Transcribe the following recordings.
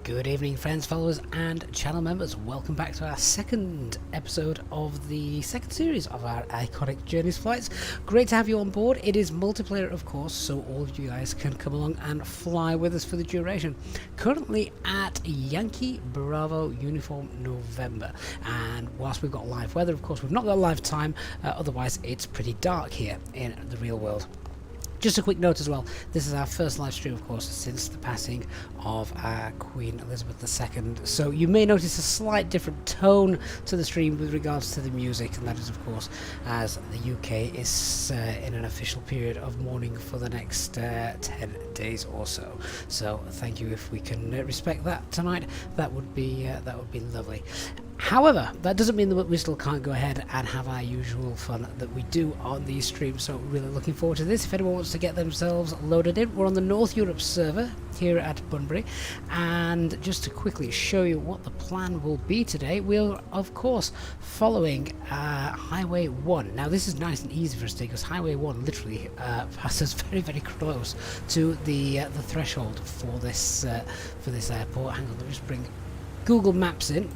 Good evening, friends, followers, and channel members. Welcome back to our second episode of the second series of our iconic Journeys flights. Great to have you on board. It is multiplayer, of course, so all of you guys can come along and fly with us for the duration. Currently at Yankee Bravo Uniform November, and whilst we've got live weather, of course, we've not got live time. Otherwise, it's pretty dark here in the real world. Just a quick note as well, this is our first live stream, of course, since the passing of our Queen Elizabeth II. So you may notice a slight different tone to the stream with regards to the music, and that is, of course, as the UK is in an official period of mourning for the next 10 days or so. So thank you. If we can respect that tonight, that would be lovely. However, that doesn't mean that we still can't go ahead and have our usual fun that we do on these streams, so really looking forward to this. If anyone wants to get themselves loaded in, we're on the North Europe server here at Bunbury, and just to quickly show you what the plan will be today, we're of course following Highway 1. Now this is nice and easy for us today because Highway 1 literally passes very close to the threshold for this airport. Hang on, let me just bring Google Maps in.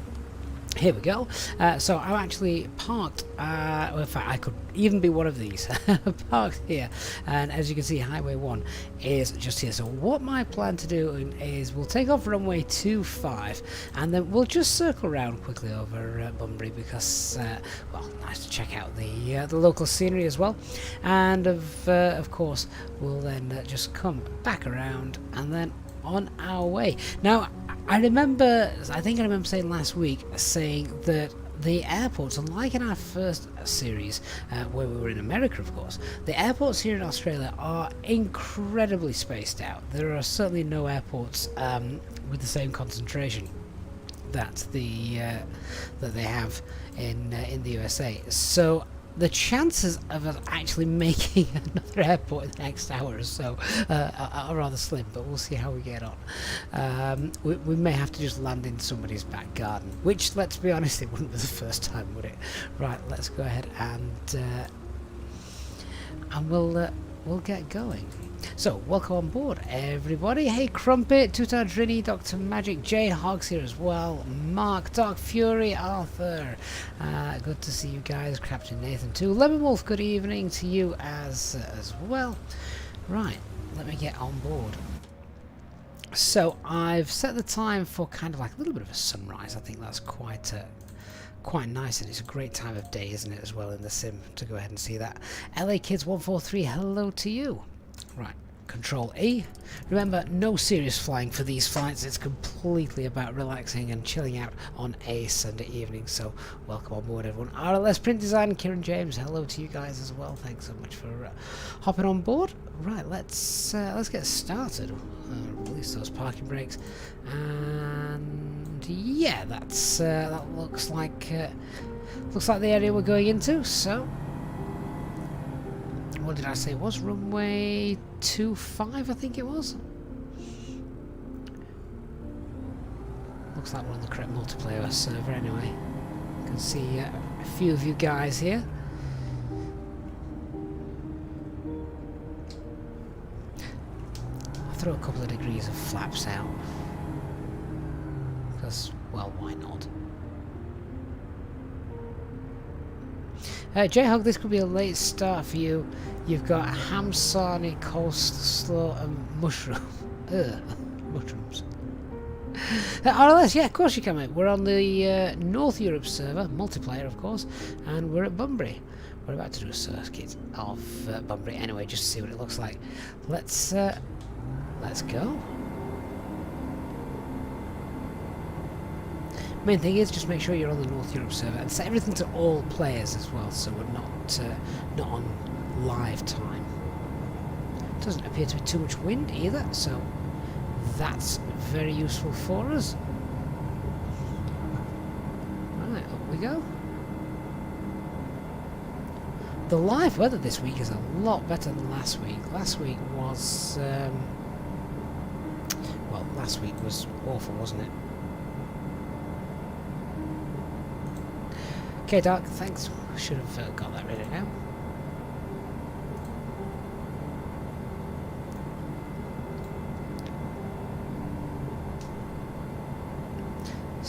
Here we go. So I'm actually parked, well, in fact I could even be one of these, parked here, and as you can see Highway 1 is just here. So what my plan to do is we'll take off runway 25 and then we'll just circle around quickly over Bunbury because, well, nice to check out the local scenery as well, and of course we'll then just come back around and then on our way. Now I think I remember saying last week that the airports, unlike in our first series where we were in America, of course, the airports here in Australia are incredibly spaced out. There are certainly no airports with the same concentration that they have in the USA. So the chances of us actually making another airport in the next hour or so are rather slim, but we'll see how we get on. We may have to just land in somebody's back garden, which, let's be honest, it wouldn't be the first time, would it? Right, let's go ahead and we'll get going. So, welcome on board, everybody. Hey, Crumpet, Tutar Drini, Dr. Magic, Jay Hogs here as well, Mark, Dark Fury, Arthur. Good to see you guys. Captain Nathan too. Lemon Wolf, good evening to you as well. Right, let me get on board. So, I've set the time for kind of like a little bit of a sunrise. I think that's quite nice, and it's a great time of day, isn't it, as well in the sim to go ahead and see that. LA Kids 143, hello to you. Right, Control E. Remember, no serious flying for these flights. It's completely about relaxing and chilling out on a Sunday evening. So, welcome on board, everyone. RLS Print Design, Kieran James, hello to you guys as well. Thanks so much for hopping on board. Right, let's get started. Release those parking brakes, and yeah, that looks like the area we're going into. So, what did I say it was? Runway 25, I think it was. Looks like we're on the correct multiplayer server anyway. You can see a few of you guys here. I'll throw a couple of degrees of flaps out. Because, well, why not? J-Hog, this could be a late start for you. You've got ham sarnie, coleslaw, and mushroom. Mushrooms. RLS, yeah, of course you can, mate. We're on the North Europe server, multiplayer, of course, and we're at Bunbury. We're about to do a circuit of Bunbury anyway, just to see what it looks like. Let's go. Main thing is just make sure you're on the North Europe server and set everything to all players as well, so we're not on live time. Doesn't appear to be too much wind either, so that's very useful for us. Right, up we go. The live weather this week is a lot better than last week. Last week was well, last week was awful, wasn't it? Okay, Dark, thanks. Should have got that ready now.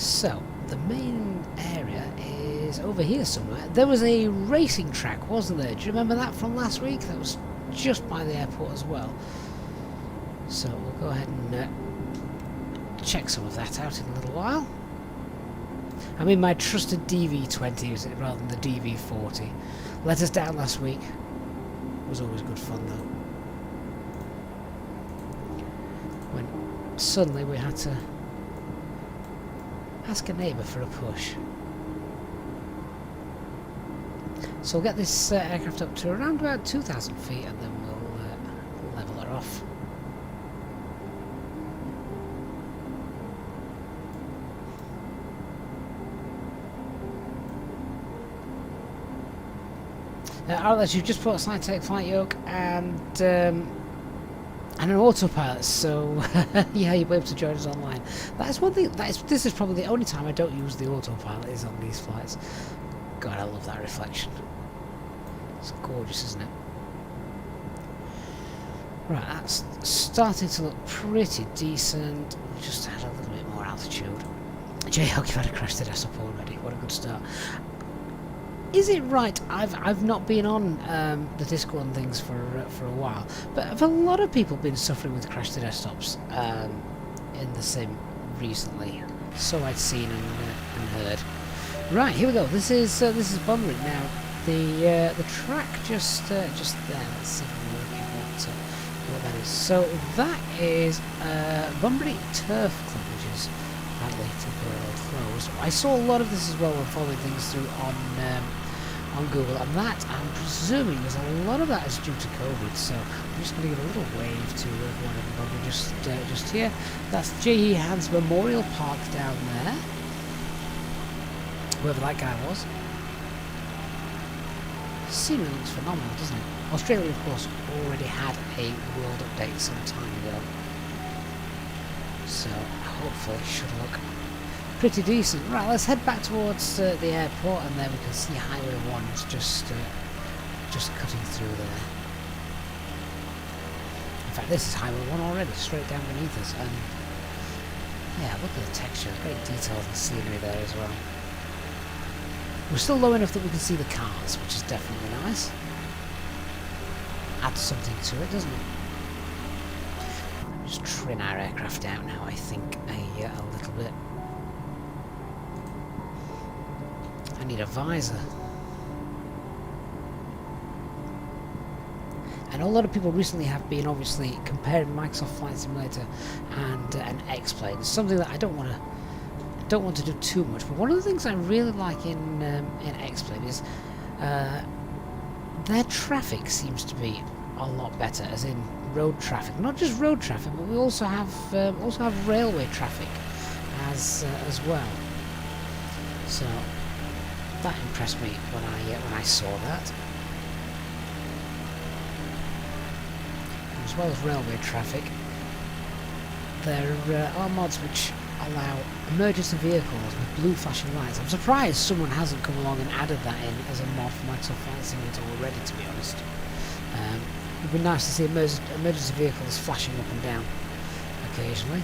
So, the main area is over here somewhere. There was a racing track, wasn't there? Do you remember that from last week? That was just by the airport as well. So, we'll go ahead and check some of that out in a little while. I mean, my trusted DV20 rather than the DV40. Let us down last week. It was always good fun though. When suddenly we had to ask a neighbour for a push. So we'll get this aircraft up to around about 2,000 feet and then we'll level her off. Alright, you've just put a side take flight yoke and an autopilot, so yeah, you'll be able to join us online. That's one thing. This is probably the only time I don't use the autopilot is on these flights. God, I love that reflection. It's gorgeous, isn't it? Right, that's starting to look pretty decent. We just had a little bit more altitude. J-Hawk, you've had a crash to desktop already. What a good start. Is it right? I've not been on the Discord and things for a while, but have a lot of people been suffering with crash to desktops in the sim recently? So I'd seen and heard. Right, here we go. This is Bunbury now. The track just there. Let's see if we can work out what that is. So that is Bunbury Turf Club, which is badly temporarily closed. I saw a lot of this as well when following things through on Google, and that I'm presuming there's a lot of that is due to COVID. So I'm just going to give a little wave to everyone in Bunbury just here. That's J.E. Hans Memorial Park down there, whoever that guy was. Scenery looks phenomenal, doesn't it? Australia, of course, already had a world update some time ago, so hopefully it should look pretty decent. Right, let's head back towards the airport, and there we can see Highway 1's just cutting through there. In fact, this is Highway 1 already, straight down beneath us, and yeah, look at the texture, great details and scenery there as well. We're still low enough that we can see the cars, which is definitely nice. Adds something to it, doesn't it? Let me just trim our aircraft down now, I think, a little bit. I need a visor. And a lot of people recently have been obviously comparing Microsoft Flight Simulator and an X-Plane. It's something that I don't want to do too much, but one of the things I really like in X-Plane is their traffic seems to be a lot better, as in road traffic. Not just road traffic, but we also have railway traffic as well. So that impressed me when I saw that. As well as railway traffic, there are mods which allow emergency vehicles with blue flashing lights. I'm surprised someone hasn't come along and added that in as a mod for Microsoft Flight Simulator already, to be honest. It would be nice to see emergency vehicles flashing up and down occasionally.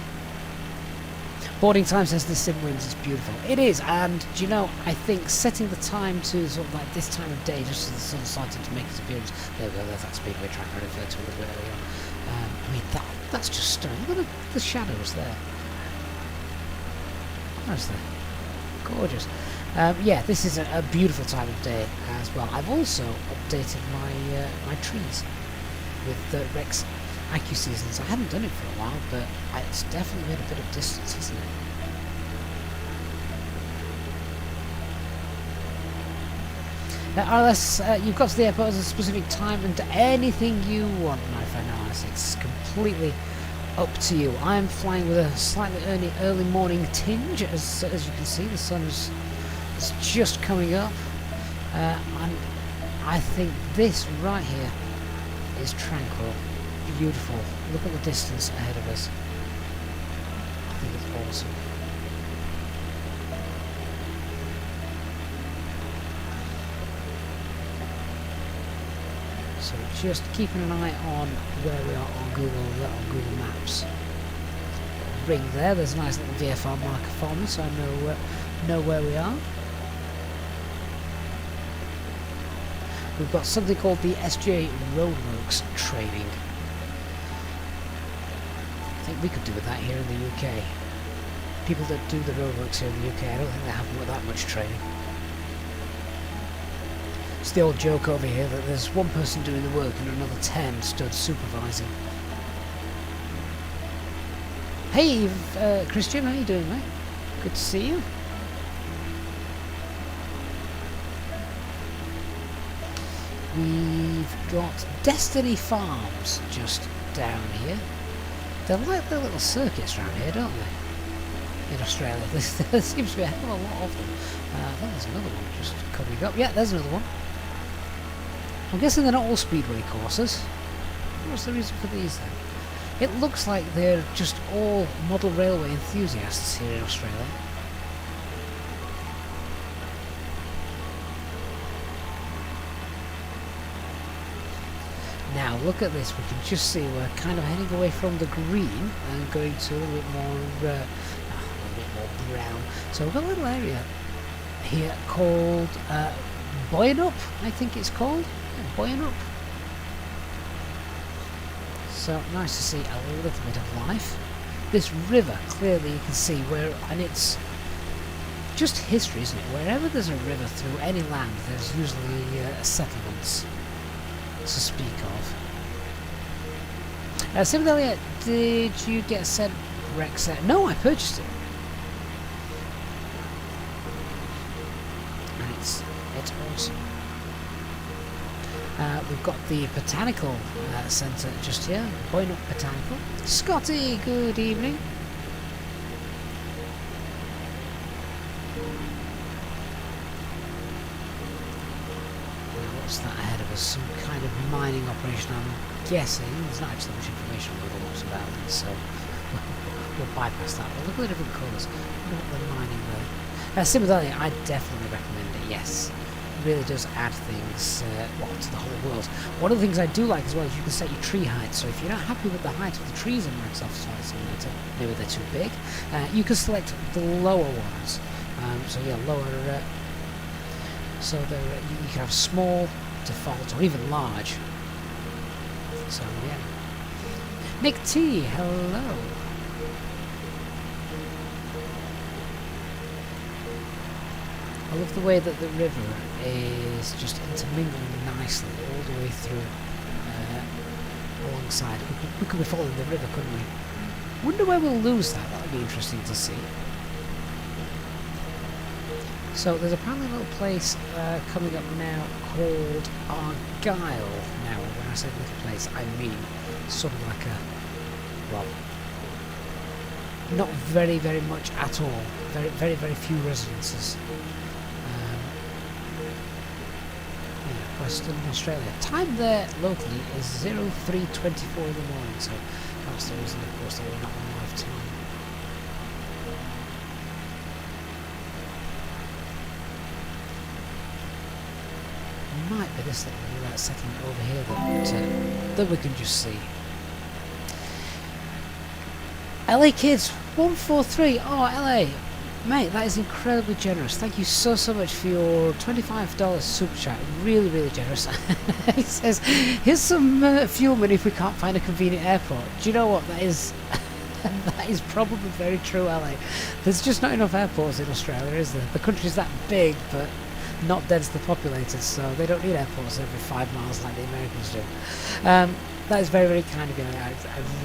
Boarding time says this sim wins. It's beautiful. It is, and do you know, I think setting the time to sort of like this time of day, just as the sun's starting to make its appearance. There we go. There's that speedway track I referred to a little bit earlier on. I mean, that's just stunning. Look at the shadows there. Honestly, gorgeous. Yeah, this is a beautiful time of day as well. I've also updated my trees with the Rex IQ seasons. I haven't done it for a while, but it's definitely made a bit of distance, hasn't it? RLS, you've got to the airport at a specific time and anything you want, my friend RLS. It's completely up to you. I'm flying with a slightly early morning tinge, as you can see. The sun's just coming up, and I think this right here is tranquil. Beautiful. Look at the distance ahead of us. I think it's awesome. So just keeping an eye on where we are on Google Maps. ring there. There's a nice little VFR marker for me, so I know where we are. We've got something called the SJ Roadworks training. I think we could do with that here in the UK. People that do the roadworks here in the UK, I don't think they have that much training. It's the old joke over here that there's one person doing the work and another 10 stood supervising. Hey, Christian, how you doing, mate? Good to see you. We've got Destiny Farms just down here. They're like the little circuits around here, don't they? In Australia, there seems to be a hell of a lot of them. I think there's another one just coming up. Yeah, there's another one. I'm guessing they're not all speedway courses. What's the reason for these then? It looks like they're just all model railway enthusiasts here in Australia. Now look at this, we can just see we're kind of heading away from the green and going to a little bit more brown. So we've got a little area here called Boyanup, I think it's called. Boyanup. So nice to see a little bit of life. This river, clearly you can see where, and it's just history, isn't it? Wherever there's a river through any land, there's usually settlements to speak of. Similarly, did you get sent Rex? No, I purchased it. And it's awesome. We've got the Botanical Centre just here, Boyanup Botanical. Scotty, good evening. What's that ahead of us? Some kind of mining operation, I'm guessing. There's not actually much information on Google Maps about it, so we'll bypass that. But look at the different colours. Look at the mining there. Similarly, I definitely recommend it, yes. It really does add things to the whole world. One of the things I do like as well is you can set your tree height. So if you're not happy with the height of the trees in Microsoft Flight Simulator, maybe they're too big, you can select the lower ones. So yeah, lower. So you can have small, default, or even large. So yeah. Nick T, hello. I love the way that the river is just intermingling nicely all the way through alongside. We could be following the river, couldn't we? Wonder where we'll lose that. That would be interesting to see. So there's apparently a little place coming up now called Argyle. Now, when I say little place, I mean sort of like a, well, not very, very much at all. Very, very, very few residences. Yeah, Western Australia. Time there locally is 03:24 in the morning, so that's the reason, of course, that we're not on live time. Might be this little settlement over here that we can just see. LA Kids 143. Oh, LA, mate, that is incredibly generous. Thank you so much for your $25 super chat. Really, really generous. He says, "Here's some fuel money if we can't find a convenient airport." Do you know what that is? That is probably very true, LA. There's just not enough airports in Australia, is there? The country's that big, but not densely populated, so they don't need airports every 5 miles like the Americans do. That is very, very kind of you. I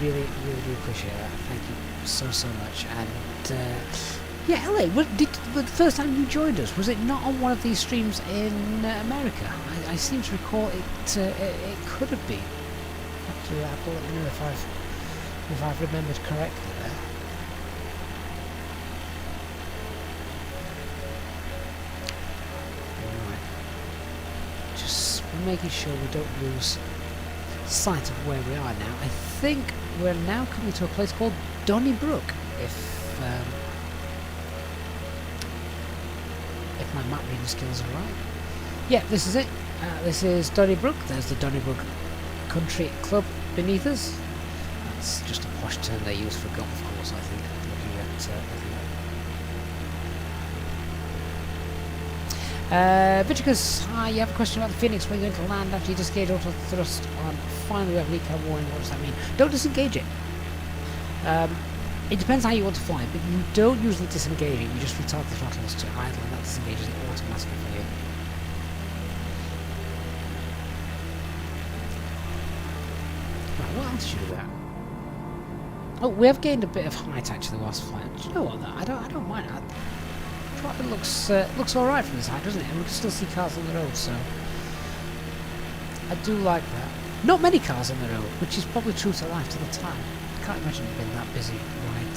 really, really do appreciate that. Thank you so much. And yeah, LA, the first time you joined us, was it not on one of these streams in America? I seem to recall it could have been. Actually, I'll let you know if I've remembered correctly there. Making sure we don't lose sight of where we are now. I think we're now coming to a place called Donnybrook, if my map reading skills are right. Yeah, this is it. This is Donnybrook. There's the Donnybrook Country Club beneath us. It's just a posh term they use for golf course, I think, looking at Vichicus, hi, you have a question about the Phoenix when you're going to land after you disengage auto thrust on. Finally, we have leak cam warning. What does that mean? Don't disengage it. It depends how you want to fly, but you don't usually disengage it. You just retard the throttles to idle, and that disengages it automatically for you. Right, what altitude are we at? Oh, we have gained a bit of height actually whilst flying. Do you know what? I don't mind. It looks all right from this height, doesn't it? And we can still see cars on the road, so I do like that. Not many cars on the road, which is probably true to life to the time. I can't imagine it being that busy right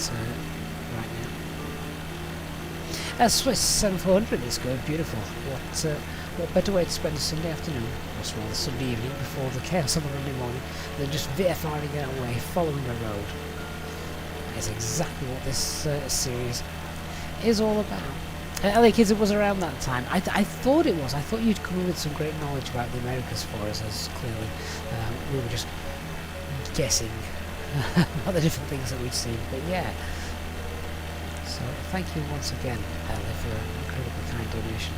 now. Swiss 7400 is going beautiful. What better way to spend a Sunday afternoon, or rather Sunday evening, before the chaos on the Monday morning, than just VFRing it away, following the road. That is exactly what this series is all about. LA Kids, it was around that time. I thought it was. I thought you'd come in with some great knowledge about the Americas for us, as clearly we were just guessing about the different things that we'd seen. But yeah. So thank you once again, LA, for an incredibly kind donation.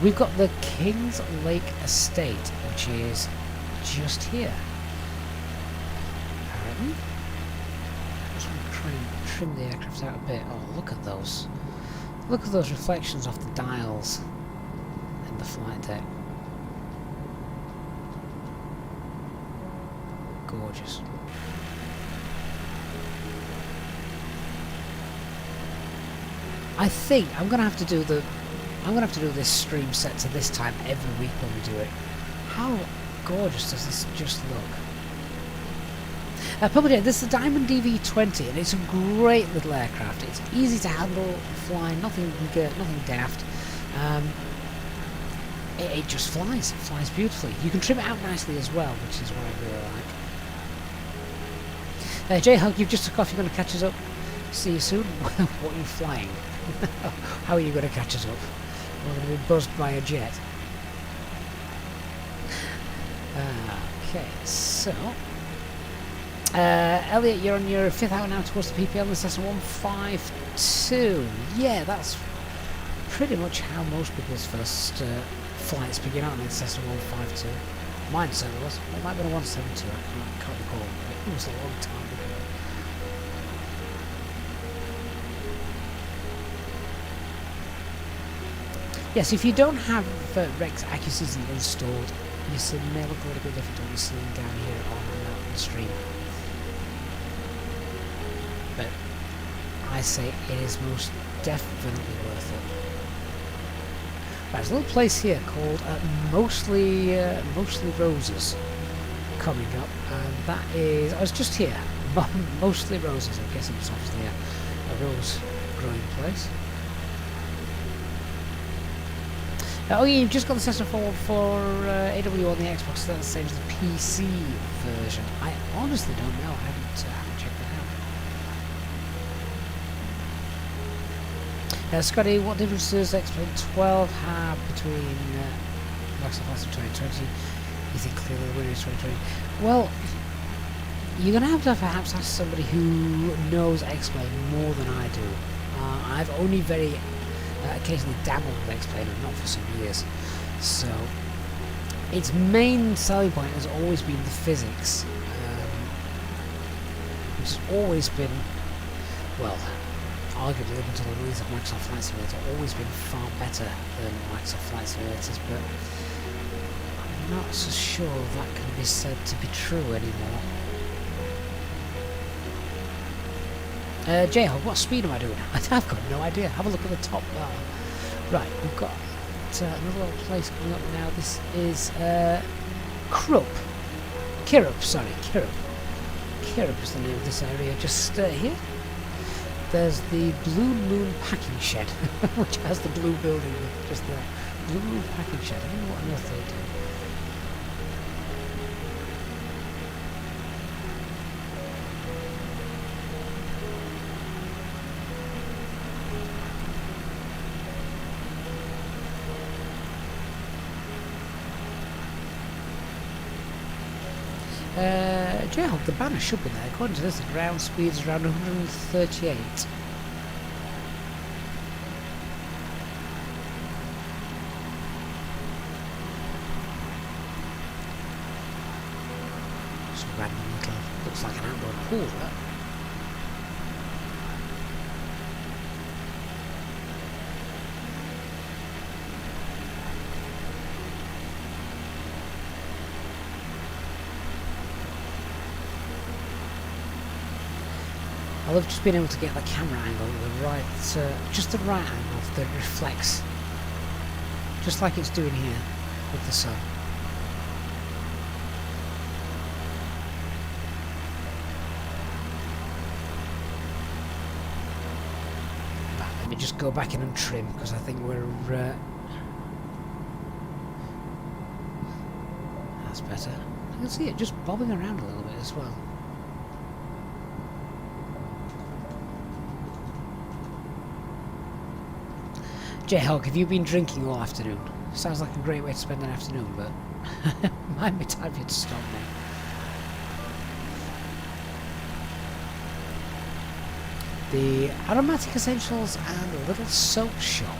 We've got the Kings Lake Estate, which is just here. Apparently. I just want to try and trim the aircraft out a bit. Oh, look at those. Look at those reflections off the dials and the flight deck. Gorgeous. I think I'm gonna have to do this stream set to this time every week when we do it. How gorgeous does this just look? Public, this is the Diamond DV20, and it's a great little aircraft. It's easy to handle, fly, nothing daft. It just flies. It flies beautifully. You can trim it out nicely as well, which is what I really like. J-Hug, you've just took off. You're going to catch us up. See you soon. What are you flying? How are you going to catch us up? We're going to be buzzed by a jet. Okay, so... Elliot, you're on your 5th hour now towards the PPL in the Cessna 152. Yeah, that's pretty much how most people's first flights begin, aren't they? The Cessna 152. Mine certainly was. It might have been a 172, I can't recall. It was a long time ago. Yes, if you don't have Rex Accuseason installed, your sim may look a little bit different to what you're seeing down here on the stream. But I say it is most definitely worth it. Right, there's a little place here called Mostly Roses coming up, and that is, I was just here, Mostly Roses. I'm guessing it's obviously a rose growing place. Oh yeah, you've just got the Cessna for AW on the Xbox, so that's the same as the PC version. I honestly don't know, I haven't checked that out. Scotty, what difference does X-Plane 12 have between MSFS of 2020? You think clearly the winner is 2020? Well, you're going to have perhaps ask somebody who knows X-Plane more than I do. I've only very occasionally dabbled with X-Plane, and not for some years. So, its main selling point has always been the physics, which has always been, well, arguably up until the release of Microsoft Flight Simulator, always been far better than Microsoft Flight Simulators, but I'm not so sure that can be said to be true anymore. J-Hog, what speed am I doing? I've got no idea. Have a look at the top bar. Right, we've got another little place coming up now. This is Kirup. Kirup is the name of this area. Just here. There's the Blue Moon Packing Shed, which has the blue building just there. Blue Moon Packing Shed. I don't know what on earth they do. Jayhawk, the banner should be there. According to this, the ground speed is around 138. Just a random little, looks like an outdoor pool, that. I love just being able to get the camera angle, the right, just the right angle that reflects, just like it's doing here with the sun. Right, let me just go back in and trim because I think we're. That's better. I can see it just bobbing around a little bit as well. Jayhawk, have you been drinking all afternoon? Sounds like a great way to spend an afternoon, but might be time for you to stop now. The Aromatic Essentials and a Little Soap Shop.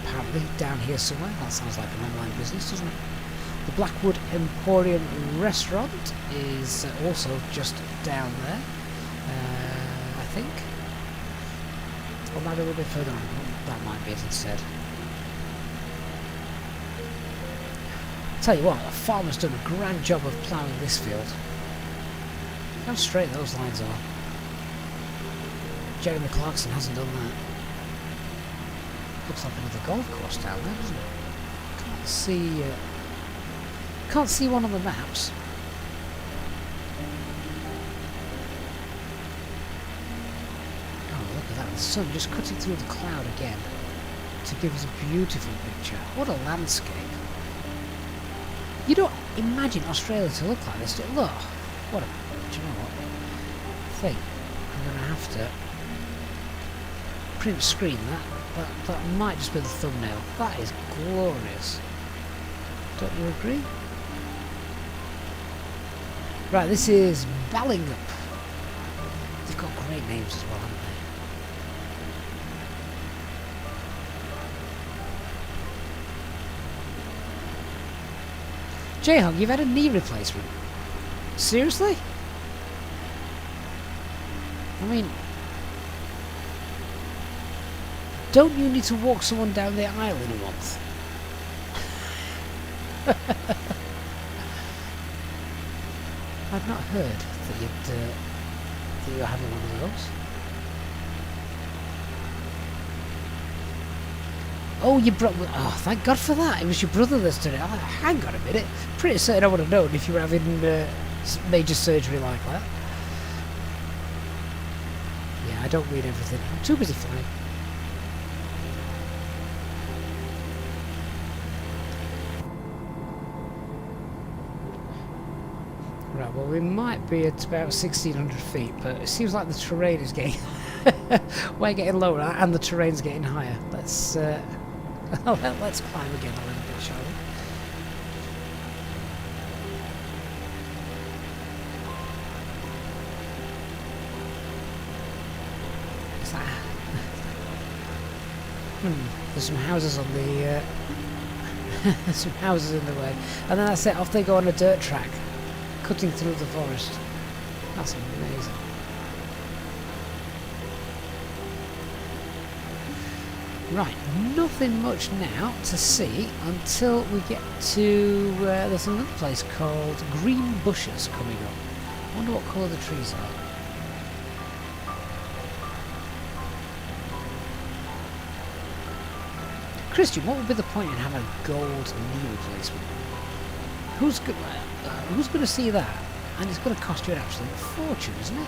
Apparently down here somewhere. That sounds like an online business, doesn't it? The Blackwood Emporium Restaurant is also just down there, I think. Or maybe a little bit further on. That might be it instead. Tell you what, the farmer's done a grand job of ploughing this field. Look how straight those lines are. Jeremy Clarkson hasn't done that. Looks like another golf course down there, doesn't it? Can't see one on the maps. The sun just cutting through the cloud again to give us a beautiful picture. What a landscape. You don't imagine Australia to look like this, do you? Look. What a... Do you know what? I think I'm going to have to print screen that. That might just be the thumbnail. That is glorious. Don't you agree? Right, this is Ballingup. They've got great names as well, haven't they? Jayhawk, you've had a knee replacement. Seriously? I mean, don't you need to walk someone down the aisle in a month? I've not heard that you're having one of those. Oh, your brother. Oh, thank God for that. It was your brother that's done it. Oh, hang on a minute. Pretty certain I would have known if you were having major surgery like that. Yeah, I don't read everything. I'm too busy flying. Right, well, we might be at about 1,600 feet, but it seems like the terrain is getting... we're getting lower, and the terrain's getting higher. Let's let's climb again a little bit, shall we? What's that? There's some houses on the... there's some houses in the way. And then that's it, off they go on a dirt track, cutting through the forest. That's amazing. Right, nothing much now to see until we get to... there's another place called Green Bushes coming up. I wonder what colour the trees are. Christian, what would be the point in having a gold knee replacement? Who's going to see that? And it's going to cost you an absolute fortune, isn't it?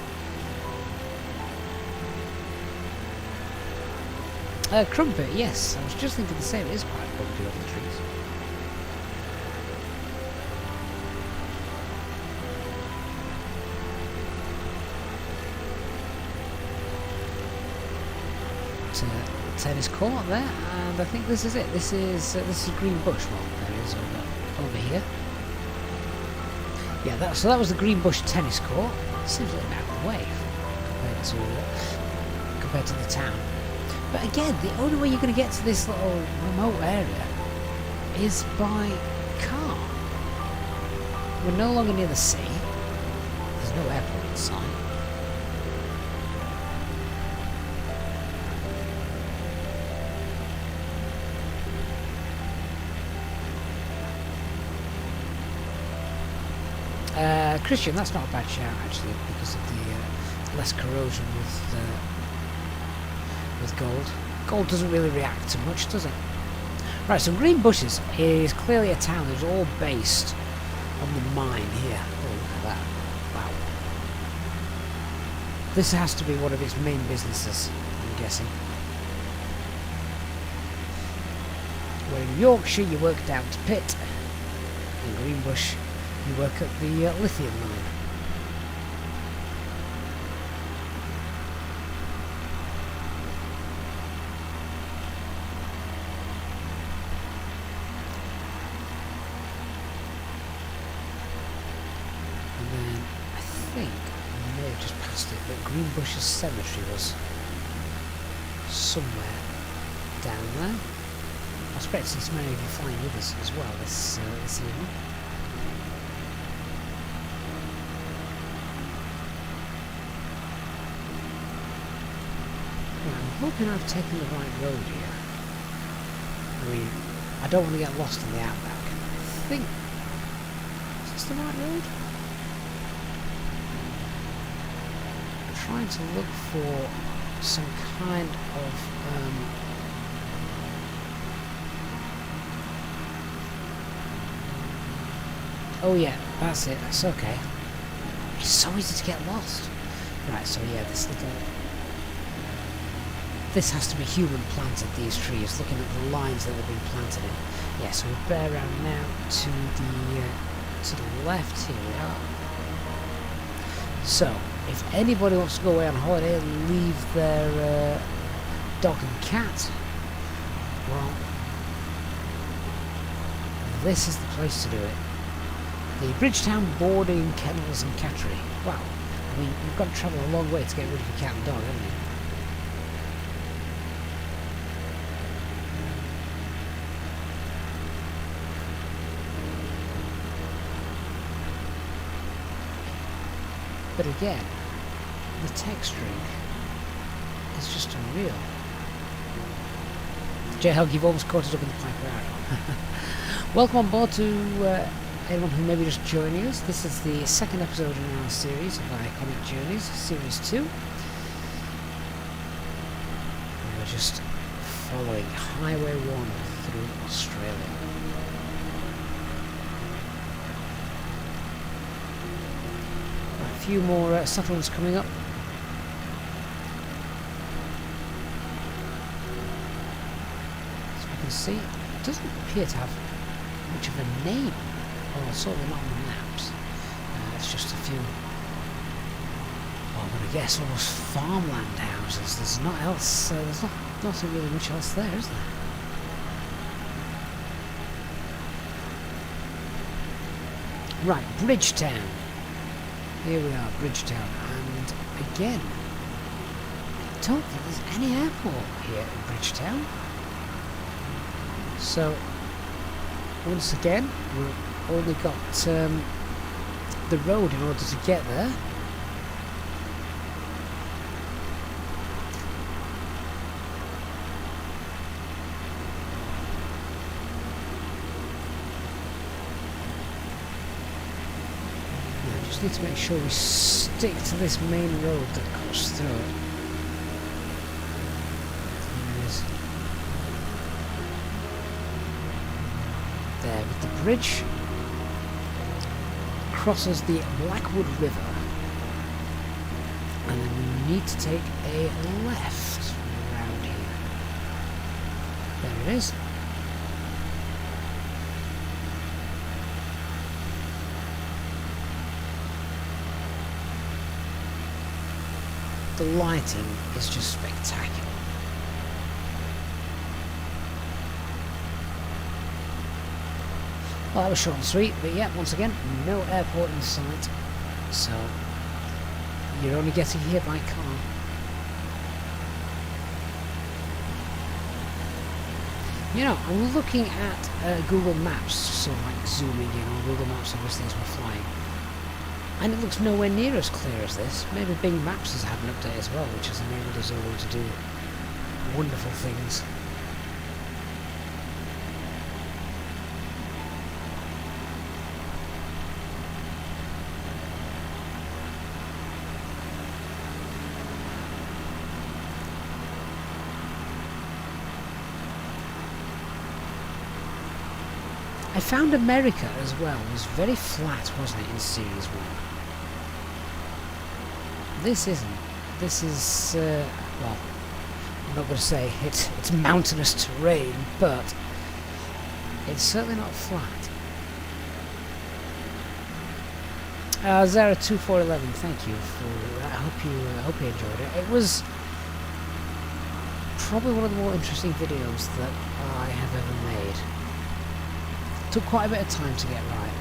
Crumpet, yes. I was just thinking the same. It is quite crumpety over the trees. Tennis court there, and I think this is it. This is Green Bush. Well, there is over here. Yeah, so that was the Greenbush tennis court. Seems a little bit out of the way compared to the town. But again, the only way you're going to get to this little remote area is by car. We're no longer near the sea. There's no airport in sight. Christian, that's not a bad shout actually, because of the less corrosion with gold. Gold doesn't really react to much, does it? Right, so Greenbushes is clearly a town that's all based on the mine here. Oh, look at that. Wow. This has to be one of its main businesses, I'm guessing. Where in Yorkshire you work down to Pitt, in Greenbush you work at the lithium mine. And then I think I may have just passed it, but Greenbush's cemetery was somewhere down there. I expect to see many of you flying with us as well this evening. I'm hoping I've taken the right road here. I mean, I don't want to get lost in the outback. I think... Is this the right road? I'm trying to look for some kind of... Oh yeah, that's it. That's okay. It's so easy to get lost. Right, so yeah, this has to be human planted, these trees, looking at the lines that they've been planted in. Yeah, so we bear around now to the left. Here we are. So, if anybody wants to go away on holiday and leave their dog and cat, well, this is the place to do it. The Bridgetown Boarding Kennels and Cattery. Wow, I mean, you've got to travel a long way to get rid of your cat and dog, haven't you? But again, the texturing is just unreal. J-Hug, you've almost caught us up in the Piper Arrow. Welcome on board to anyone who may be just joining us. This is the second episode in our series of Iconic Journeys, Series 2. And we're just following Highway 1 through Australia. A few more settlements coming up. As we can see, it doesn't appear to have much of a name, or certainly not on the maps. It's just a few, well, I'm going to guess almost farmland houses. There's not else. There's not really much else there, is there? Right, Bridgetown. Here we are, Bridgetown, and again, I don't think there's any airport here in Bridgetown. So, once again, we've only got the road in order to get there. Need to make sure we stick to this main road that goes through it. There, with the bridge crosses the Blackwood River, and then we need to take a left around here. There it is. The lighting is just spectacular. Well, that was short and sweet, but yeah, once again, no airport in sight, so you're only getting here by car. You know, I'm looking at Google Maps, sort of like zooming in on Google Maps, obviously, as we're flying. And it looks nowhere near as clear as this. Maybe Bing Maps has had an update as well, which has enabled us all to do wonderful things. I found America as well was very flat, wasn't it, in Series 1? This isn't. This is, well, I'm not going to say it's mountainous terrain, but it's certainly not flat. Zara2411, thank you for that. I hope you enjoyed it. It was probably one of the more interesting videos that I have ever made. Took quite a bit of time to get right,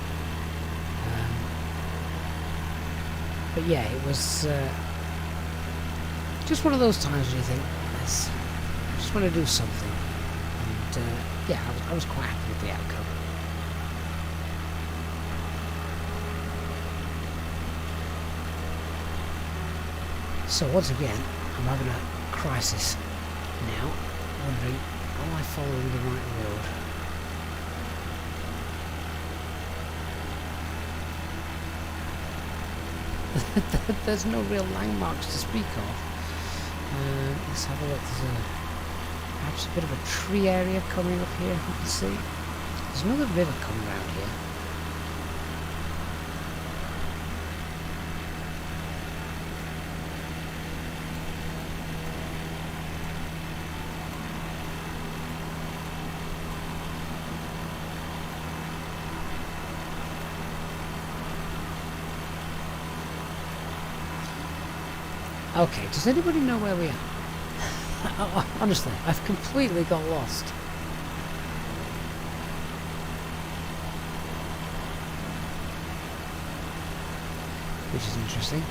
but yeah, it was just one of those times when you think, I just want to do something, and yeah, I was quite happy with the outcome. So once again, I'm having a crisis now, wondering, am I following the right road? There's no real landmarks to speak of. Let's have a look. There's perhaps a bit of a tree area coming up here, you can see. There's another river coming around here. Okay, does anybody know where we are? Honestly, I've completely got lost. Which is interesting.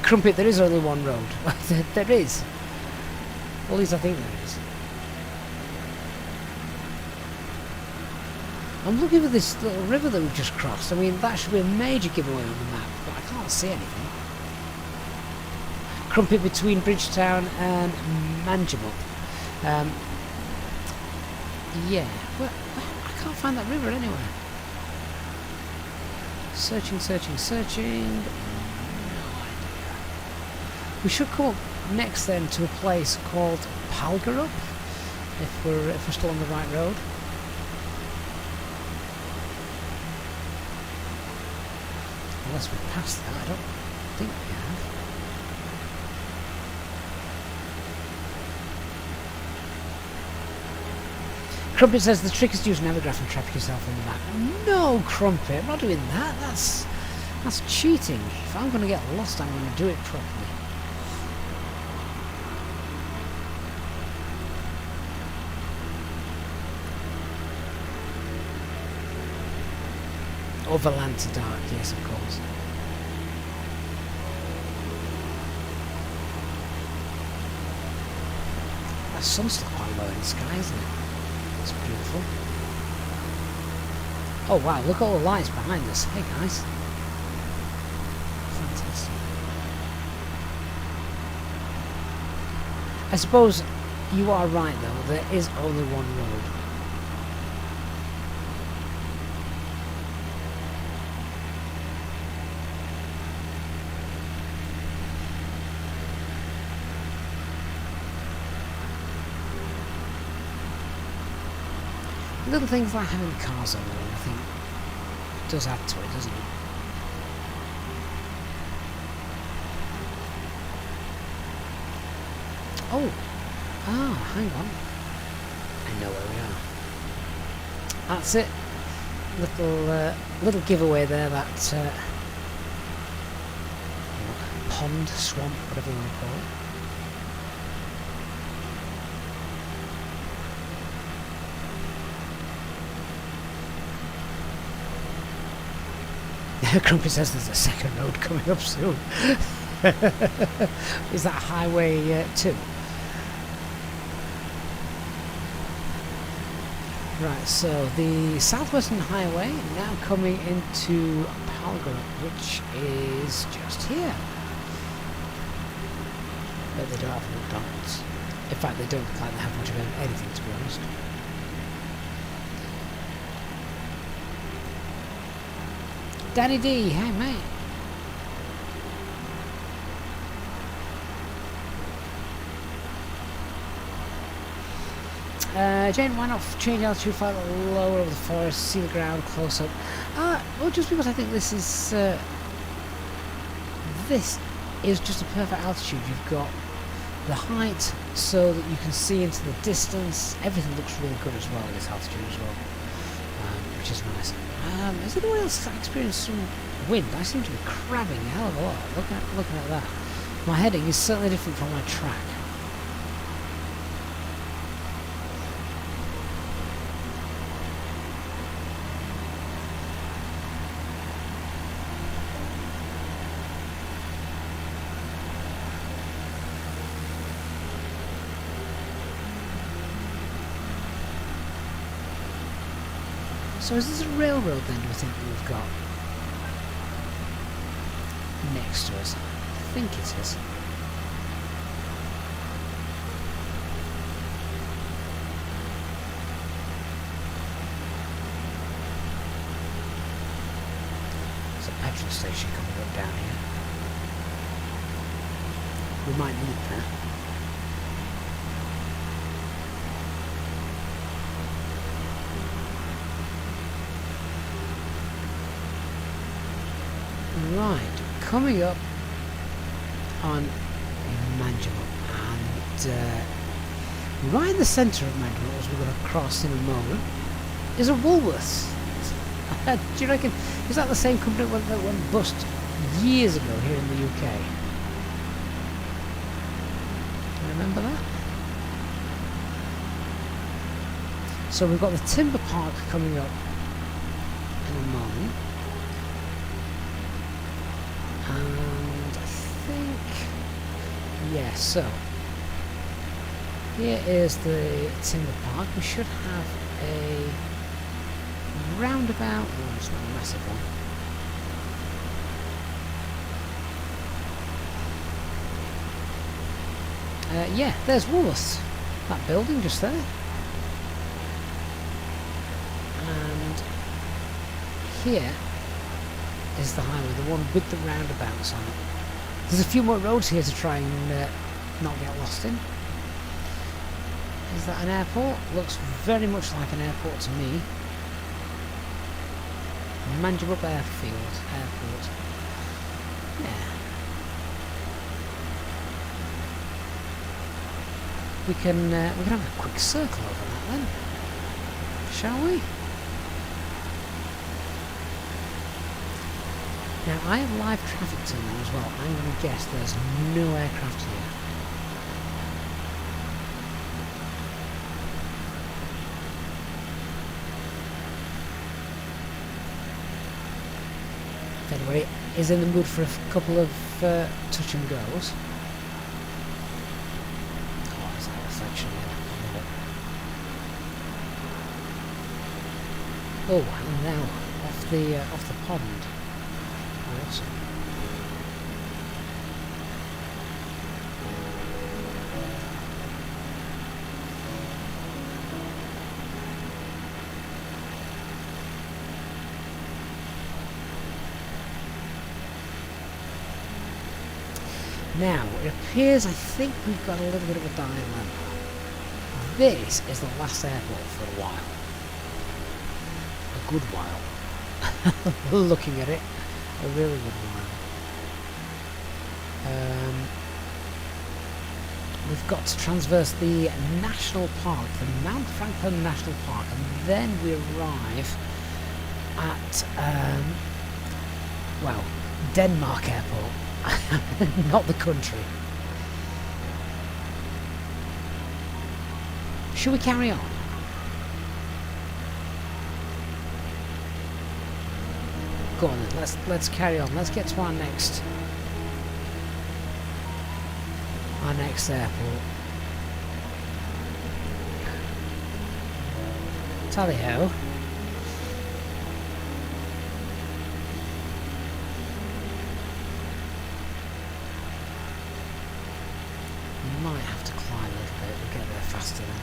Crumpet, there is only one road. There is. At least I think there is. I'm looking for this little river that we've just crossed. I mean, that should be a major giveaway on the map, but I can't see anything. Crumpet between Bridgetown and Manjimup. Yeah, well, I can't find that river anywhere. Searching, searching, searching. No idea. We should come up next then to a place called Palgarup, if we're still on the right road. Unless we're past that, I don't think we have. Crumpet says the trick is to use Navigraph and trap yourself on the map. No, Crumpet, I'm not doing that. That's cheating. If I'm going to get lost, I'm going to do it properly. Overland to dark, yes, of course. The sun's still quite low in the sky, isn't it? It's beautiful. Oh wow, look at all the lights behind us. Hey guys. Fantastic. I suppose you are right though, there is only one road. Little things like having cars on the road, I think, does add to it, doesn't it? Oh! Ah, hang on. I know where we are. That's it. Little giveaway there, that pond, swamp, whatever you want to call it. Grumpy says there's a second road coming up soon. Is that Highway 2? Right, so the Southwestern Highway now coming into Palgrave, which is just here. But they don't have a McDonald's. In fact, they don't look like they have much of anything, to be honest. Danny D, hey mate. Jane, why not change altitude, fly a little lower over the forest, see the ground close up? Well, just because I think this is just a perfect altitude. You've got the height so that you can see into the distance. Everything looks really good as well at this altitude as well, which is nice. Has anyone else experienced some wind? I seem to be crabbing a hell of a lot. Looking at that. My heading is certainly different from my track. So is this a railroad then, do we think we've got next to us? I think it is. There's a petrol station coming up down here. We might need that. Right, coming up on Manjimup, and right in the centre of Manjimup, as we're going to cross in a moment, is a Woolworths. Do you reckon, is that the same company that went bust years ago here in the UK? Remember that? So we've got the Timber Park coming up in a moment. And I think, yeah, so here is the Timber Park. We should have a roundabout. Oh, it's not a massive one. Yeah, there's Woolworths. That building just there. And here is the highway, the one with the roundabouts on it. There's a few more roads here to try and not get lost in. Is that an airport? Looks very much like an airport to me. Manjimup Airport. Yeah. We can have a quick circle over that then, shall we? Now I have live traffic to now as well. I'm going to guess there's no aircraft here. If anybody is in the mood for a couple of touch and goes. Oh, is that a reflection there? Oh, and now off the pond. Awesome. Now, it appears, I think we've got a little bit of a dilemma. This is the last airport for a while. A good while. Looking at it, a really good while. We've got to transverse the National Park, the Mount Franklin National Park, and then we arrive at, well, Denmark Airport. Not the country. Shall we carry on? Go on then, let's carry on. Let's get to our next airport. Tally-ho. Might have to climb a little bit and get there faster then.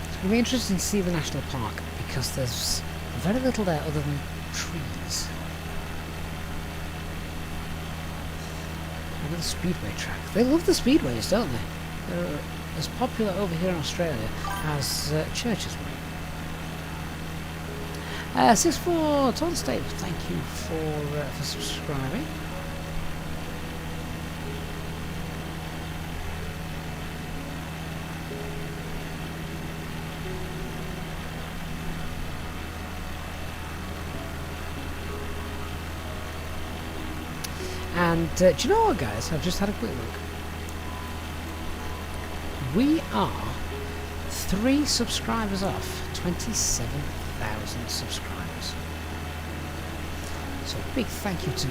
It's going to be interesting to see the national park because there's very little there other than trees. And the speedway track. They love the speedways, don't they? They're as popular over here in Australia as churches were. 64 Tonstate, thank you for subscribing. And do you know what, guys? I've just had a quick look. We are 3 subscribers off 27,000 subscribers. So a big thank you to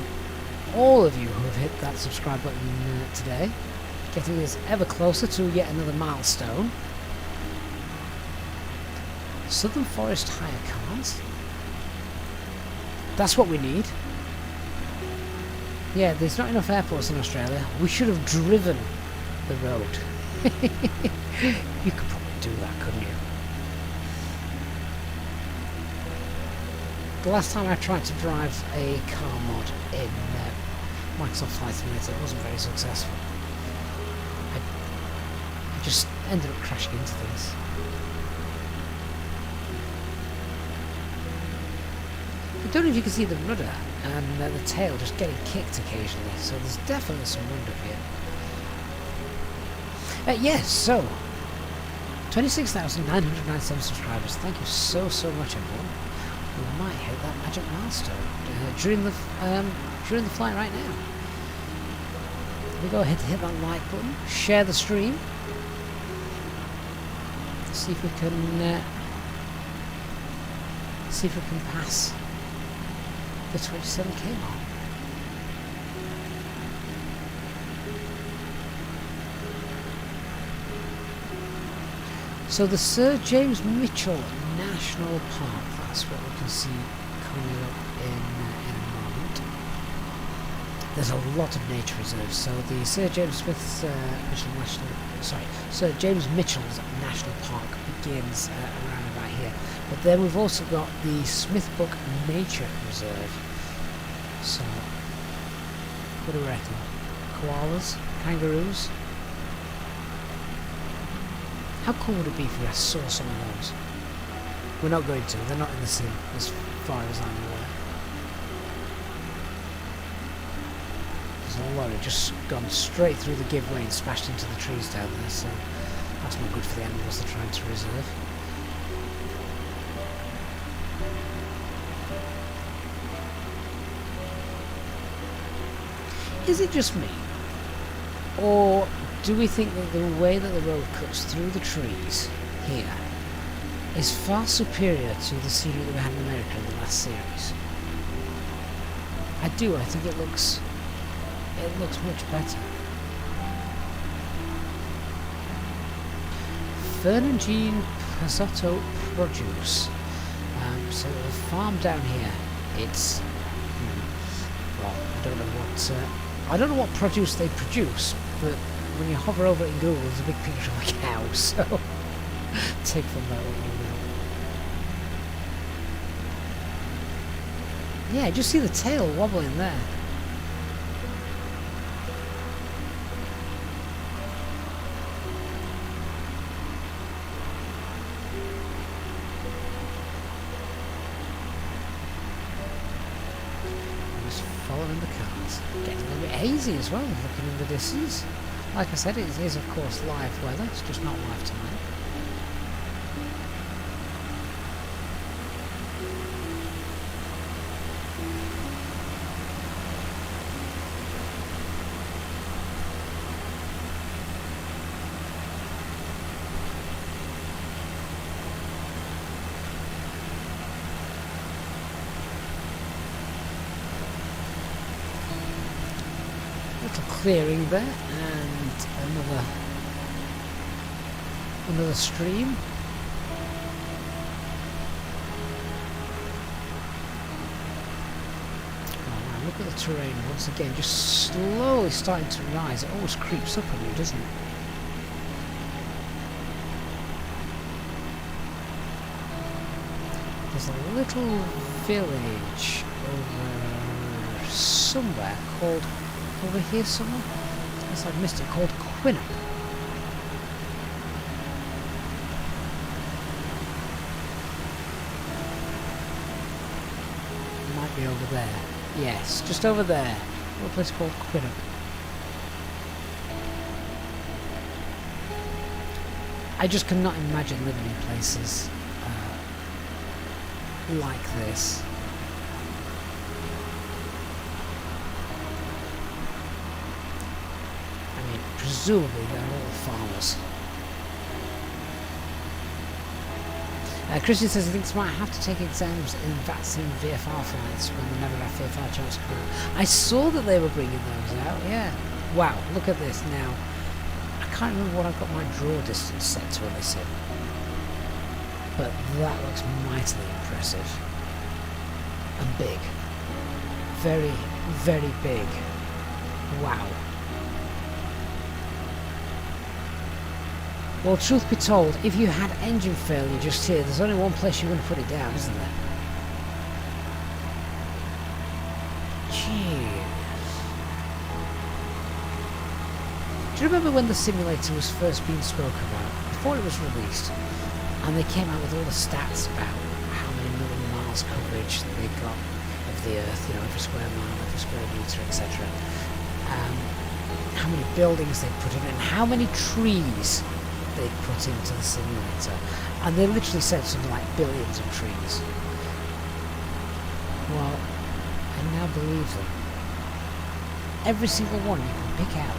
all of you who have hit that subscribe button today, getting us ever closer to yet another milestone. Southern Forest hire cars. That's what we need. Yeah, there's not enough airports in Australia. We should have driven the road. You could probably do that, couldn't you? The last time I tried to drive a car mod in Microsoft Flight Simulator, it wasn't very successful. I just ended up crashing into things. I don't know if you can see the rudder and the tail just getting kicked occasionally, so there's definitely some wind up here. Yes, so 26,997 subscribers. Thank you so much, everyone. We might hit that magic milestone during the flight right now. We go ahead to hit that like button, share the stream, see if we can pass the 27k mark. So the Sir James Mitchell National Park, that's what we can see coming up in a moment. There's a lot of nature reserves. So the Sir James Mitchell's National Park begins around about here. But then we've also got the Smithbrook Nature Reserve. So, what do we reckon? Koalas? Kangaroos? How cool would it be if we saw some of those? We're not going to, they're not in the sim, as far as I'm aware. There's a lorry just gone straight through the giveaway and smashed into the trees down there, so that's not good for the animals they're trying to reserve. Is it just me? Or do we think that the way that the road cuts through the trees here is far superior to the scenery that we had in America in the last series? I do, I think it looks much better. Fern and Jean Pasotto Produce. So the farm down here, it's well, I don't know what produce they produce, but when you hover over it in Google, there's a big picture of a cow, so take from that what you know. Yeah, just see the tail wobbling there. Following the cars, getting a little bit hazy as well, looking in the distance. Like I said, it is of course live weather, it's just not live tonight. little clearing there, and another stream. Oh, look at the terrain once again, just slowly starting to rise. It always creeps up on you, doesn't it? There's a little village over somewhere called, over here somewhere? Yes, I've missed it, called Quinnop. Might be over there. Yes, just over there. A little place called Quinnop. I just cannot imagine living in places like this. I mean, presumably they're all farmers. Christian says he thinks he might have to take exams in VATS and VFR flights when they never have VFR chance come out. I saw that they were bringing those out, yeah. Wow, look at this now. I can't remember what I've got my draw distance set to elicit. But that looks mightily impressive. And big. Very, very big. Wow. Well, truth be told, if you had engine failure just here, there's only one place you're going to put it down, isn't there? Jeez. Do you remember when the simulator was first being spoken about, before it was released? And they came out with all the stats about how many million miles coverage they got of the Earth, you know, every square mile, every square metre, etc. How many buildings they put in, and how many trees they put into the simulator. And they literally said something like billions of trees. Well, I now believe them. Every single one you can pick out.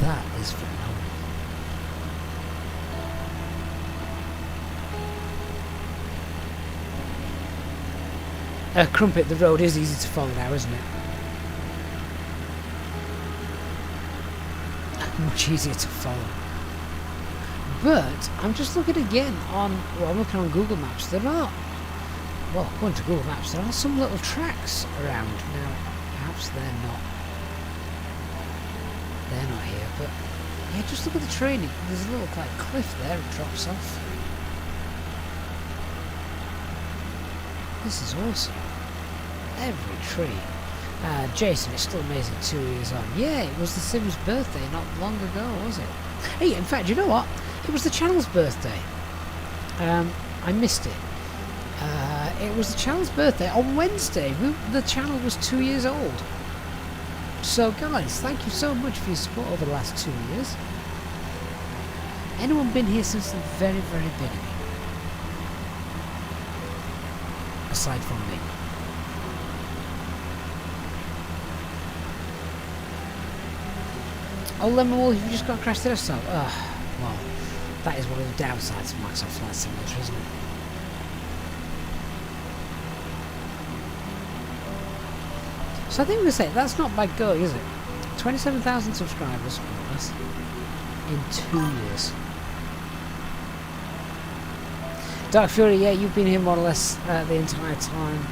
That is phenomenal. Crumpet, the road is easy to follow now, isn't it? Much easier to follow. But I'm just looking again on, well, I'm looking on Google Maps. There are, well, according to Google Maps, there are some little tracks around. Now, perhaps they're not here, but yeah, just look at the train. There's a little like cliff there, it drops off. This is awesome. Every tree. Jason, it's still amazing 2 years on. Yeah, it was the Sim's birthday not long ago, was it? Hey, in fact, you know what? It was the channel's birthday. I missed it. It was the channel's birthday on Wednesday. The channel was 2 years old. So, guys, thank you so much for your support over the last 2 years. Anyone been here since the very, very beginning? Aside from me. Oh, Lemon Wolf, you just got crashed desktop. Well, that is one of the downsides of Microsoft Flight Simulator, isn't it? So I think we can say that's not bad going, is it? 27,000 subscribers, more or less, in 2 years. Dark Fury, yeah, you've been here more or less the entire time.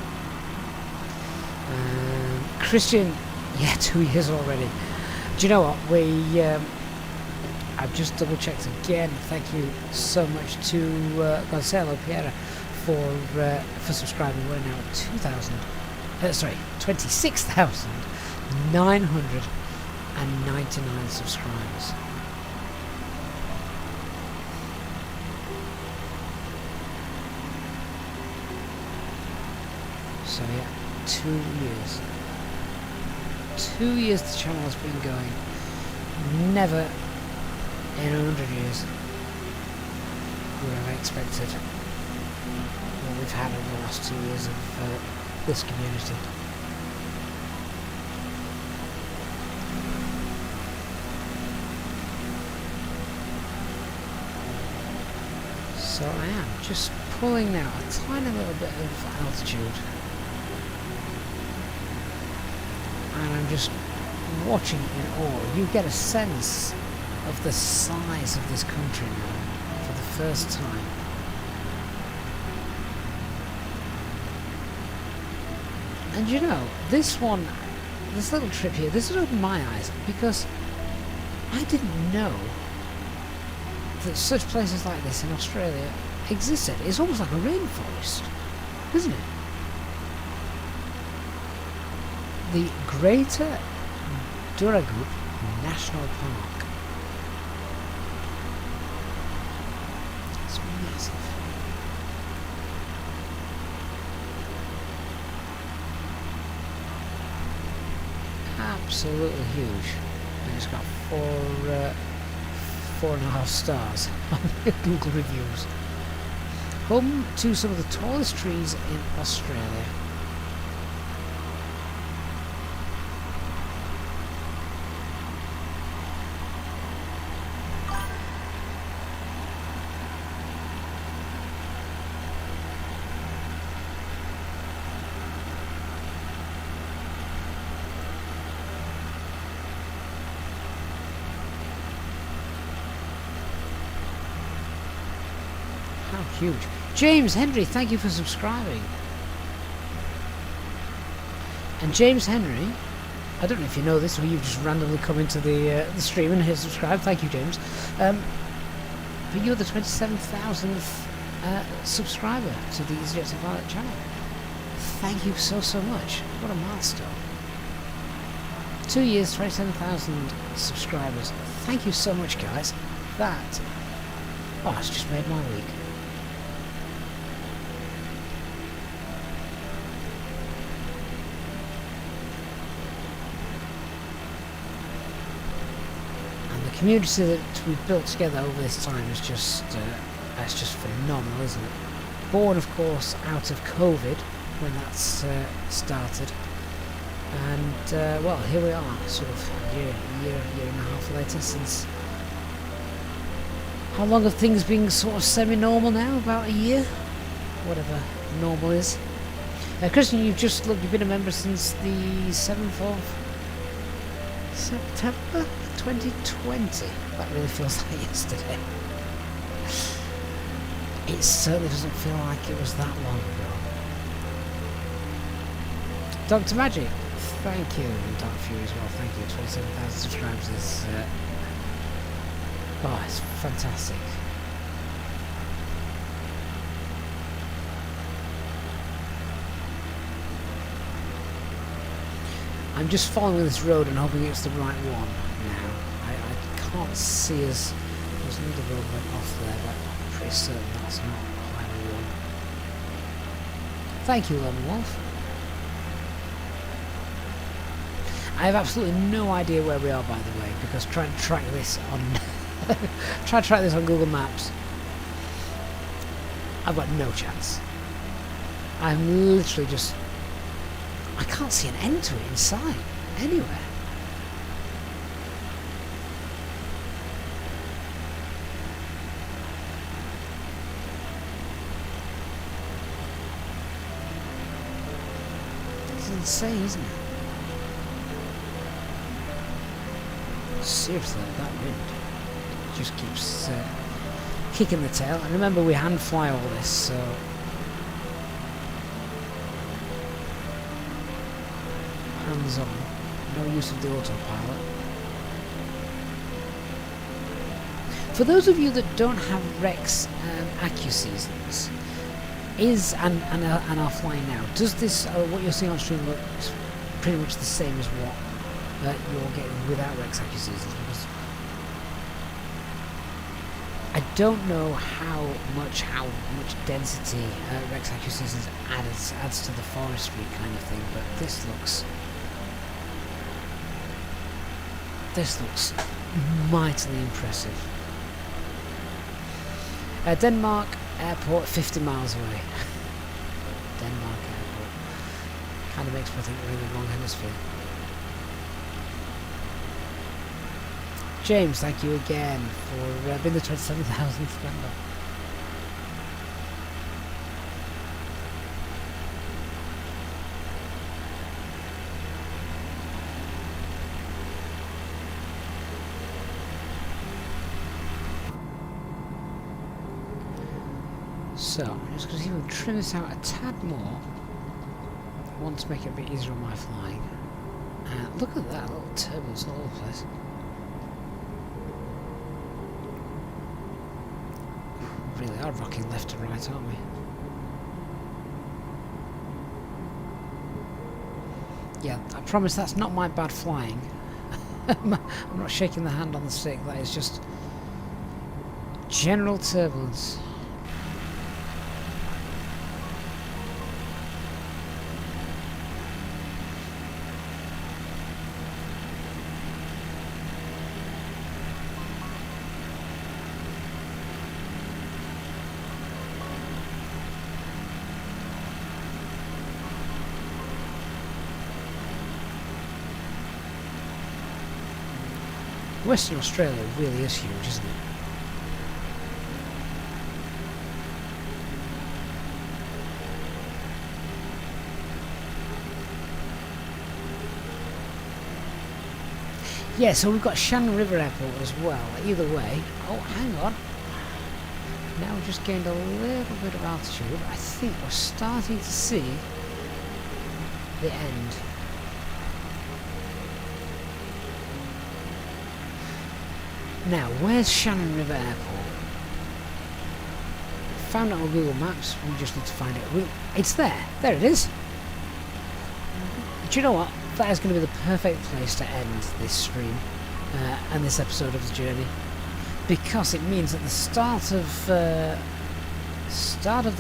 Christian, yeah, 2 years already. Do you know what? I've just double checked again. Thank you so much to Gonzalo Piera for subscribing. We're now at 26,999 subscribers. So yeah, 2 years. 2 years the channel has been going. Never in 100 years would have expected what we've had over the last 2 years of this community. So I am just pulling now a tiny little bit of altitude. and I'm just watching it in awe. You get a sense of the size of this country now for the first time. And you know, this little trip here, this has opened my eyes, because I didn't know that such places like this in Australia existed. It's almost like a rainforest, isn't it? The Greater Duragup National Park. It's massive. Absolutely huge. And it's got 4.5 stars on Google reviews. Home to some of the tallest trees in Australia. How huge. James Henry, thank you for subscribing. And James Henry, I don't know if you know this or you've just randomly come into the stream and hit subscribe. Thank you, James. But you're the 27,000th subscriber to the EasyJet and Pilot channel. Thank you so much. What a milestone. 2 years, 27,000 subscribers. Thank you so much, guys. That, it's just made my week. Community that we've built together over this time is just it's just phenomenal, isn't it? Born, of course, out of COVID when that's started, and well, here we are, sort of year and a half later since. How long have things been sort of semi-normal now? About a year, whatever normal is. Christian, you've been a member since the 7th of September 2020. That really feels like yesterday. It certainly doesn't feel like it was that long ago. Dr. Magic, thank you. And Dark Fury as well, thank you. 27,000 subscribers is it's fantastic. I'm just following this road and hoping it's the right one now. I can't see us. There's another road went off there, but I'm pretty certain that's not Highway 1. Thank you, Lone Wolf. I have absolutely no idea where we are, by the way, because trying to track this on Google Maps, I've got no chance. I'm literally just. I can't see an end to it in sight, anywhere. It's insane, isn't it? Seriously, that wind just keeps kicking the tail. And remember, we hand fly all this, so. Hands on, no use of the autopilot. For those of you that don't have Rex AccuSeasons, and are flying now, does this what you're seeing on stream look pretty much the same as what you're getting without Rex AccuSeasons? Because I don't know how much density Rex AccuSeasons adds to the forestry kind of thing, but this looks mightily impressive. Denmark Airport, 50 miles away. Denmark Airport. Kind of makes me think we're in the wrong hemisphere. James, thank you again for being the 27,000th member. So I'm just going to see if we can trim this out a tad more. I want to make it a bit easier on my flying. Look at that little turbulence all over the place. We really are rocking left to right, aren't we? Yeah, I promise that's not my bad flying. I'm not shaking the hand on the stick, that is just general turbulence. Western Australia really is huge, isn't it? Yeah, so we've got Shannon River Airport as well. Either way... Oh, hang on. Now we've just gained a little bit of altitude. I think we're starting to see the end. Now, where's Shannon River Airport? Found it on Google Maps, we just need to find it. It's there! There it is! Do you know what? That is going to be the perfect place to end this stream and this episode of the journey, because it means at the start of the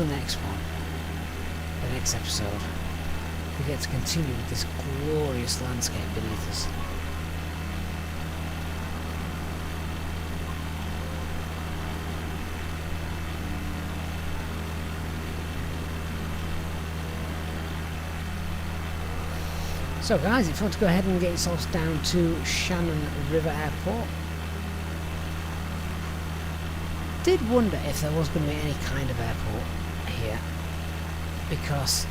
next one, the next episode, we get to continue with this glorious landscape beneath us. So guys, if you want to go ahead and get yourselves down to Shannon River Airport, did wonder if there was going to be any kind of airport here, because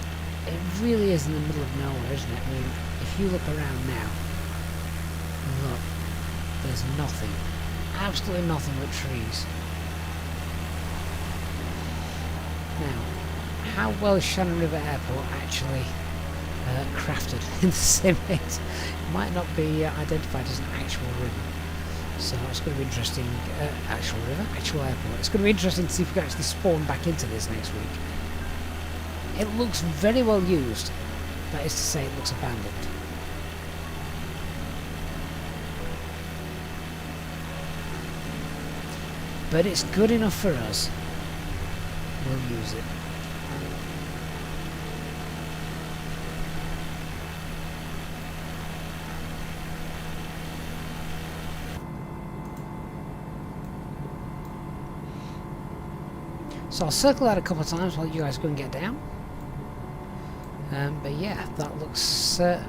it really is in the middle of nowhere, isn't it? I mean, if you look around now, look, there's nothing, absolutely nothing but trees. Now, how well is Shannon River Airport actually crafted in the sim? It might not be identified as an actual river, so it's going to be interesting. Actual river, actual airport. It's going to be interesting to see if we can actually spawn back into this next week. It looks very well used, that is to say, it looks abandoned. But it's good enough for us. We'll use it. So I'll circle that a couple of times while you guys go and get down. But yeah, that looks like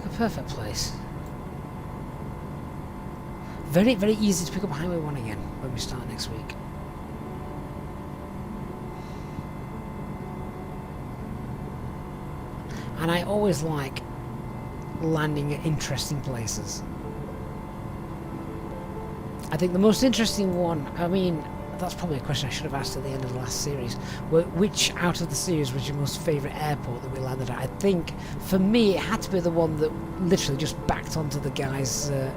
a perfect place. Very, very easy to pick up Highway 1 again when we start next week. And I always like landing at interesting places. I think the most interesting one, I mean, that's probably a question I should have asked at the end of the last series. Which out of the series was your most favourite airport that we landed at? I think for me it had to be the one that literally just backed onto the guy's the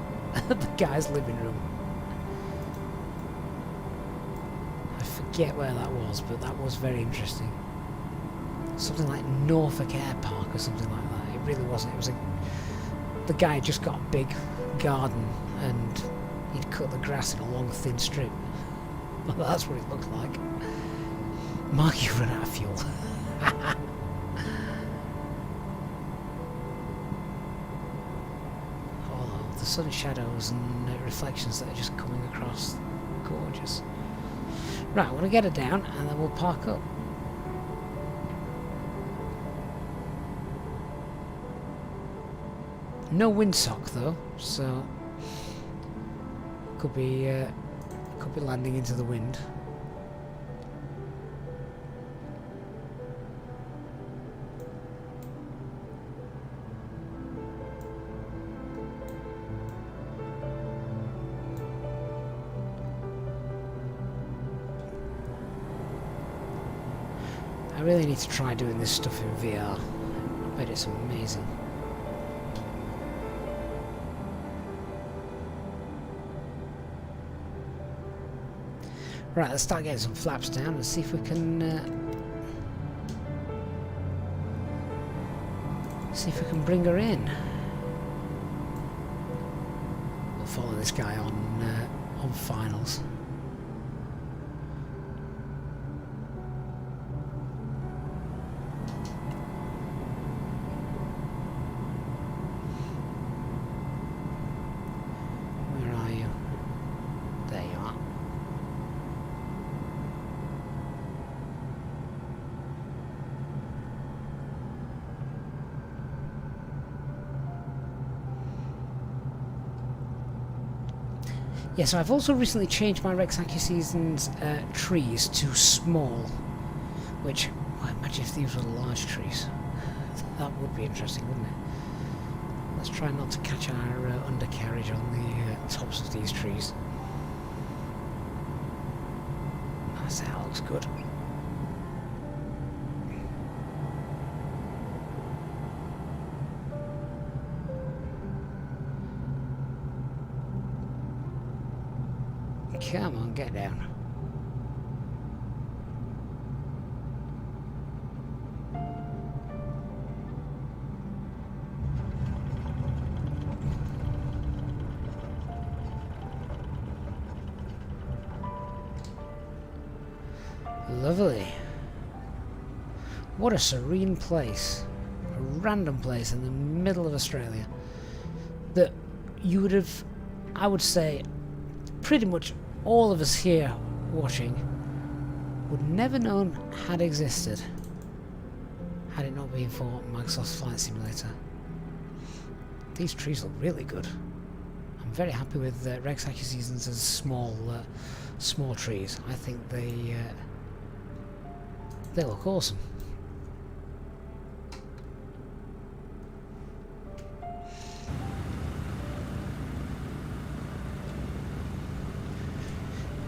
guy's living room. I forget where that was, but that was very interesting. Something like Norfolk Air Park or something like that. It really wasn't. It was the guy had just got a big garden and he'd cut the grass in a long thin strip. Well, that's what it looked like. Mark, you run out of fuel. Oh, the sun shadows and reflections that are just coming across. Gorgeous. Right, I want to get her down and then we'll park up. No windsock though, so could be landing into the wind. I really need to try doing this stuff in VR. I bet it's amazing. Right, let's start getting some flaps down and see if we can bring her in. We'll follow this guy on finals. Where are you? There you are. Yeah, so I've also recently changed my Rex Seasons trees to small, which, well, imagine if these were large trees. That would be interesting, wouldn't it? Let's try not to catch our undercarriage on the tops of these trees. That looks good. Come on, get down. Lovely. What a serene place. A random place in the middle of Australia that you would have, I would say, pretty much all of us here watching would never known had existed had it not been for Microsoft's Flight Simulator. These trees look really good. I'm very happy with Rex Seasons as small trees. I think they look awesome.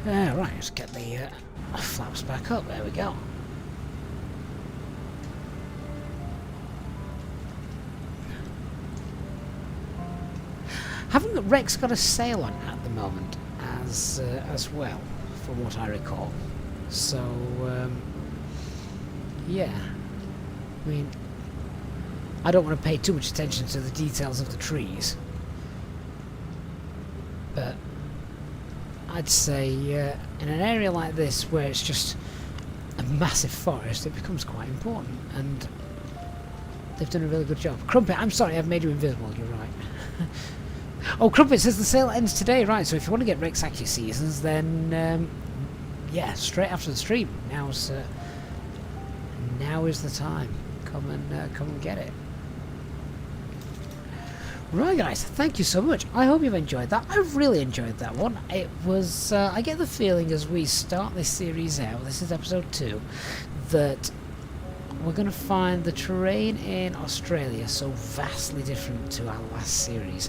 Right, let's get the flaps back up. There we go. Haven't Rex got a sail on at the moment as well, from what I recall? So yeah, I mean, I don't want to pay too much attention to the details of the trees, but I'd say in an area like this where it's just a massive forest, it becomes quite important, and they've done a really good job. Crumpet, I'm sorry, I've made you invisible, you're right. Oh, Crumpet says the sale ends today, right, so if you want to get Rex Seasons, then yeah, straight after the stream. Now is the time. Come and get it. Right, guys, thank you so much. I hope you've enjoyed that. I really enjoyed that one. It was, I get the feeling as we start this series out, this is episode 2, that we're going to find the terrain in Australia so vastly different to our last series,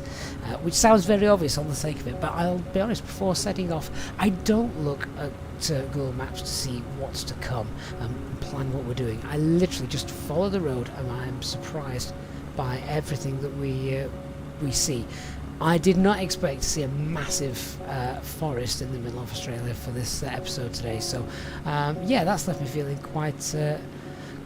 which sounds very obvious on the sake of it, but I'll be honest, before setting off, I don't look at Google Maps to see what's to come and plan what we're doing. I literally just follow the road, and I'm surprised by everything that we see. I did not expect to see a massive forest in the middle of Australia for this episode today, so yeah, that's left me feeling quite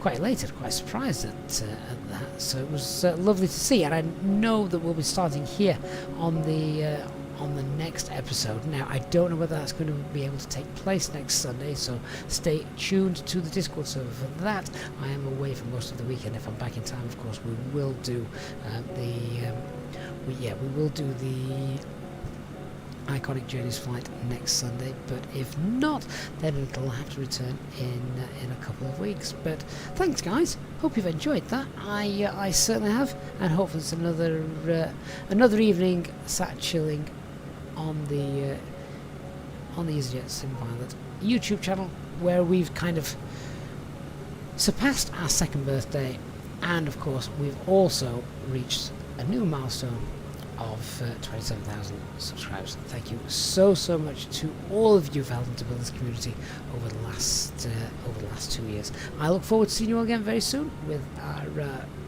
elated, quite surprised at that. So it was lovely to see, and I know that we'll be starting here on the next episode. Now, I don't know whether that's going to be able to take place next Sunday, so stay tuned to the Discord server for that. I am away for most of the weekend. If I'm back in time, of course, we will do we will do the Iconic Journeys flight next Sunday, but if not, then it'll have to return in a couple of weeks. But thanks, guys, hope you've enjoyed that. I certainly have, and hopefully it's another evening sat chilling on the EasyJet Simpilot YouTube channel, where we've kind of surpassed our second birthday, and of course we've also reached a new milestone of 27,000 subscribers. Thank you so much to all of you for helping to build this community over the last 2 years. I look forward to seeing you all again very soon with our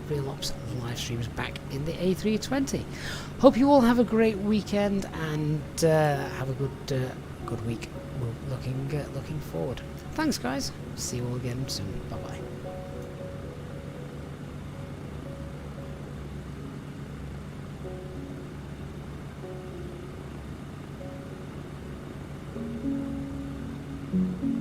Real Ops live streams back in the A320. Hope you all have a great weekend and have a good week. We're looking forward. Thanks, guys. See you all again soon. Bye bye. Mm-hmm.